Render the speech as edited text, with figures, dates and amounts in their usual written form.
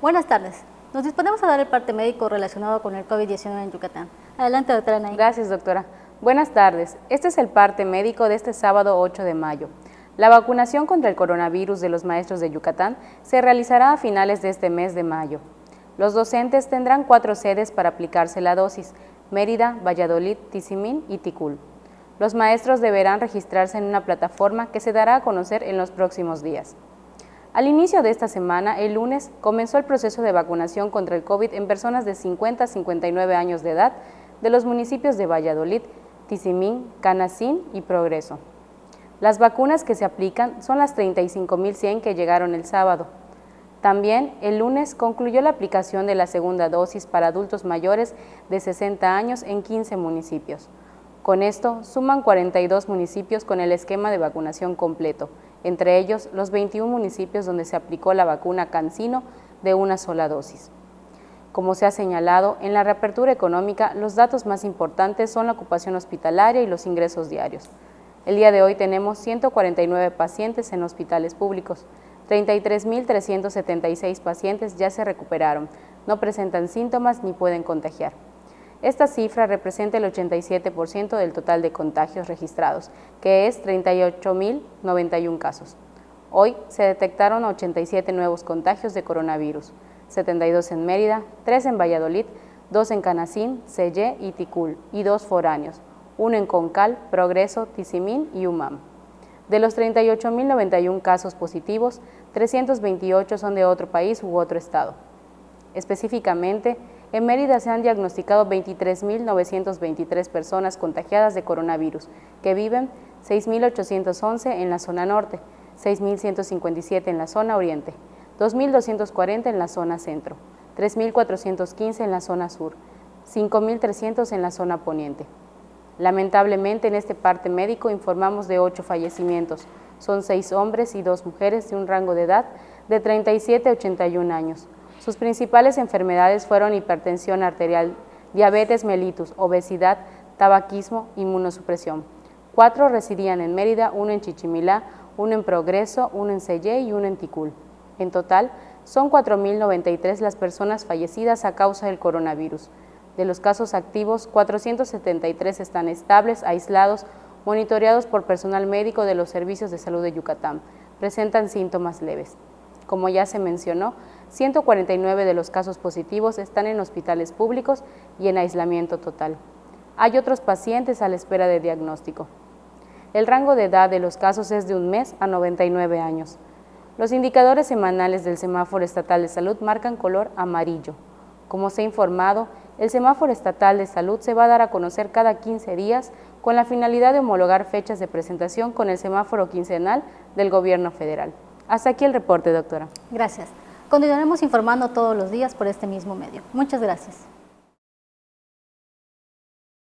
Buenas tardes. Nos disponemos a dar el parte médico relacionado con el COVID-19 en Yucatán. Adelante, doctora Anaí. Gracias, doctora. Buenas tardes. Este es el parte médico de este sábado 8 de mayo. La vacunación contra el coronavirus de los maestros de Yucatán se realizará a finales de este mes de mayo. Los docentes tendrán 4 sedes para aplicarse la dosis: Mérida, Valladolid, Tizimín y Ticul. Los maestros deberán registrarse en una plataforma que se dará a conocer en los próximos días. Al inicio de esta semana, el lunes, comenzó el proceso de vacunación contra el COVID en personas de 50 a 59 años de edad de los municipios de Valladolid, Tizimín, Canacín y Progreso. Las vacunas que se aplican son las 35.100 que llegaron el sábado. También, el lunes, concluyó la aplicación de la segunda dosis para adultos mayores de 60 años en 15 municipios. Con esto, suman 42 municipios con el esquema de vacunación completo, entre ellos los 21 municipios donde se aplicó la vacuna CanSino de una sola dosis. Como se ha señalado, en la reapertura económica, los datos más importantes son la ocupación hospitalaria y los ingresos diarios. El día de hoy tenemos 149 pacientes en hospitales públicos, 33.376 pacientes ya se recuperaron, no presentan síntomas ni pueden contagiar. Esta cifra representa el 87% del total de contagios registrados, que es 38.091 casos. Hoy se detectaron 87 nuevos contagios de coronavirus, 72 en Mérida, 3 en Valladolid, 2 en Canacín, Sellé y Ticul, y 2 foráneos, 1 en Concal, Progreso, Tizimín y Umam. De los 38.091 casos positivos, 328 son de otro país u otro estado. Específicamente, en Mérida se han diagnosticado 23.923 personas contagiadas de coronavirus, que viven 6.811 en la zona norte, 6.157 en la zona oriente, 2.240 en la zona centro, 3.415 en la zona sur, 5.300 en la zona poniente. Lamentablemente, en este parte médico informamos de 8 fallecimientos. Son 6 hombres y 2 mujeres de un rango de edad de 37 a 81 años. Sus principales enfermedades fueron hipertensión arterial, diabetes mellitus, obesidad, tabaquismo, inmunosupresión. 4 residían en Mérida, 1 en Chichimilá, 1 en Progreso, 1 en Sellé y 1 en Ticul. En total, son 4.093 las personas fallecidas a causa del coronavirus. De los casos activos, 473 están estables, aislados, monitoreados por personal médico de los servicios de salud de Yucatán. Presentan síntomas leves. Como ya se mencionó, 149 de los casos positivos están en hospitales públicos y en aislamiento total. Hay otros pacientes a la espera de diagnóstico. El rango de edad de los casos es de 1 mes a 99 años. Los indicadores semanales del Semáforo Estatal de Salud marcan color amarillo. Como se ha informado, el Semáforo Estatal de Salud se va a dar a conocer cada 15 días con la finalidad de homologar fechas de presentación con el semáforo quincenal del Gobierno federal. Hasta aquí el reporte, doctora. Gracias. Continuaremos informando todos los días por este mismo medio. Muchas gracias.